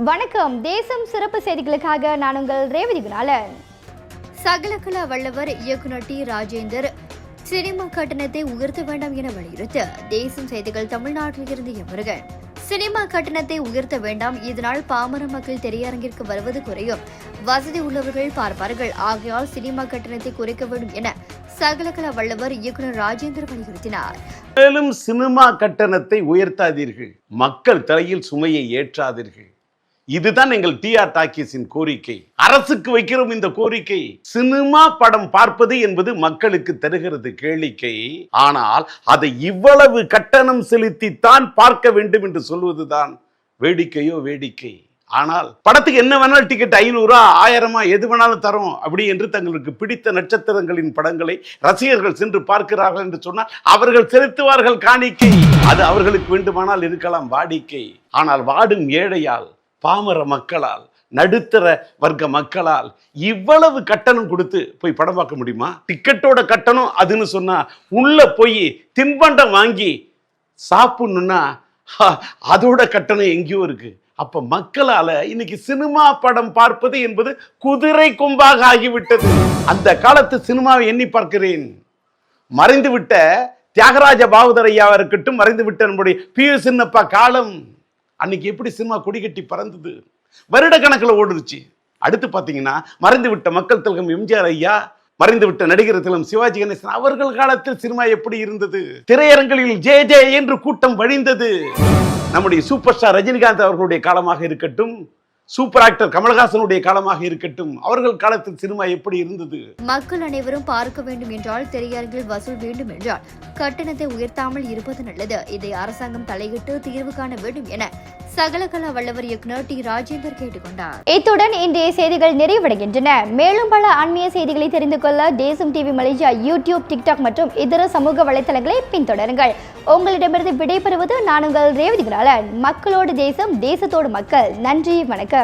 வணக்கம். தேசம் சிறப்பு செய்திகளுக்காக நான் உங்கள் ரேவதி குணாலன். சகலகலா வல்லவர் இயக்குனர் டி ராஜேந்தர் சினிமா கட்டணத்தை உயர்த்த வேண்டாம் என வலியுறுத்தி தேசம் செய்திகள் தமிழ்நாட்டில் இருந்து எவர்கள் சினிமா கட்டணத்தை உயர்த்த வேண்டாம், இதனால் பாமர மக்கள் திரையரங்கிற்கு வருவது குறையும், வசதி உள்ளவர்கள் பார்ப்பார்கள், ஆகையால் சினிமா கட்டணத்தை குறைக்க வேண்டும் என சகலகலா வல்லவர் இயக்குனர் ராஜேந்தர் வலியுறுத்தினார். மேலும் சினிமா கட்டணத்தை உயர்த்தாதீர்கள், மக்கள் தலையில் சுமையை ஏற்றாதீர்கள். இதுதான் எங்கள் டிஆர் டாக்கீஸின் கோரிக்கை. அரசுக்கு வைக்கிறோம் இந்த கோரிக்கை. சினிமா படம் பார்ப்பது என்பது மக்களுக்கு தருகிறது கேளிக்கை. ஆனால் அதை இவ்வளவு கட்டணம் செலுத்தித்தான் பார்க்க வேண்டும் என்று சொல்வதுதான் வேடிக்கையோ வேடிக்கை. ஆனால் படத்துக்கு என்ன வேணாலும் டிக்கெட் 500 1000 எது வேணாலும் தரும் அப்படி என்று தங்களுக்கு பிடித்த நட்சத்திரங்களின் படங்களை ரசிகர்கள் சென்று பார்க்கிறார்கள் என்று சொன்னால் அவர்கள் செலுத்துவார்கள் காணிக்கை. அது அவர்களுக்கு வேண்டுமானால் இருக்கலாம் வாடிக்கை. ஆனால் வாடும் ஏழையால், பாமர மக்களால், நடுத்தர வர்க்க மக்களால் இவ்வளவு கட்டணம் கொடுத்து போய் படம் பார்க்க முடியுமா? டிக்கெட்டோட கட்டணம் அதுன்னு சொன்னா உள்ள போய் தின்பண்டம் வாங்கி சாப்பிடணும்னா அதோட கட்டணம் எங்கேயோ இருக்கு. அப்ப மக்களால இன்னைக்கு சினிமா படம் பார்ப்பது என்பது குதிரை கொம்பாக ஆகிவிட்டது. அந்த காலத்து சினிமாவை எண்ணி பார்க்கிறேன். மறைந்து விட்ட தியாகராஜ பாகவதர் ஐயாவா இருக்கட்டும், மறைந்து விட்ட நம்முடைய பியு சின்னப்பா காலம், அன்னைக்கு எப்படி சினிமா கொடி கட்டி பறந்தது, வருட கணக்கில் ஓடுச்சு. அடுத்து பார்த்தீங்கன்னா மறைந்து விட்ட மக்கள் திலகம் எம்ஜிஆர் ஐயா, மறைந்து விட்ட நடிகர் திலகம் சிவாஜி கணேசன் அவர்கள் காலத்தில் சினிமா எப்படி இருந்தது? திரையரங்களில் ஜே ஜே என்று கூட்டம் வழிந்தது. நம்முடைய சூப்பர் ஸ்டார் ரஜினிகாந்த் அவர்களுடைய காலமாக இருக்கட்டும், சூப்பர் ஆக்டர் கமலஹாசனுடைய காலமாக இருக்கட்டும், அவர்கள் காலத்தில் சினிமா எப்படி இருந்தது? மக்கள் அனைவரும் பார்க்க வேண்டும் என்றால் திரையரங்கில் வசூல் வேண்டும் என்றால் கட்டணத்தை உயர்த்தாமல் இருப்பது நல்லது. இதை அரசாங்கம் தலையிட்டு தீர்வு காண வேண்டும் என சகலகலா வல்லவர் இயக்குனர் டி ராஜேந்தர் கேட்டுக்கொண்டார். இத்துடன் இன்றைய செய்திகள் நிறைவடைகின்றன. மேலும் பல ஆன்மீக செய்திகளை தெரிந்து கொள்ள தேசம் டிவி மலேசியா யூடியூப், டிக்டாக் மற்றும் இதர சமூக வலைதளங்களை பின்தொடருங்கள். உங்களிடமிருந்து விடைபெறுவது நான் உங்கள் ரேவதி குணாலன். மக்களோடு தேசம், தேசத்தோடு மக்கள். நன்றி, வணக்கம்.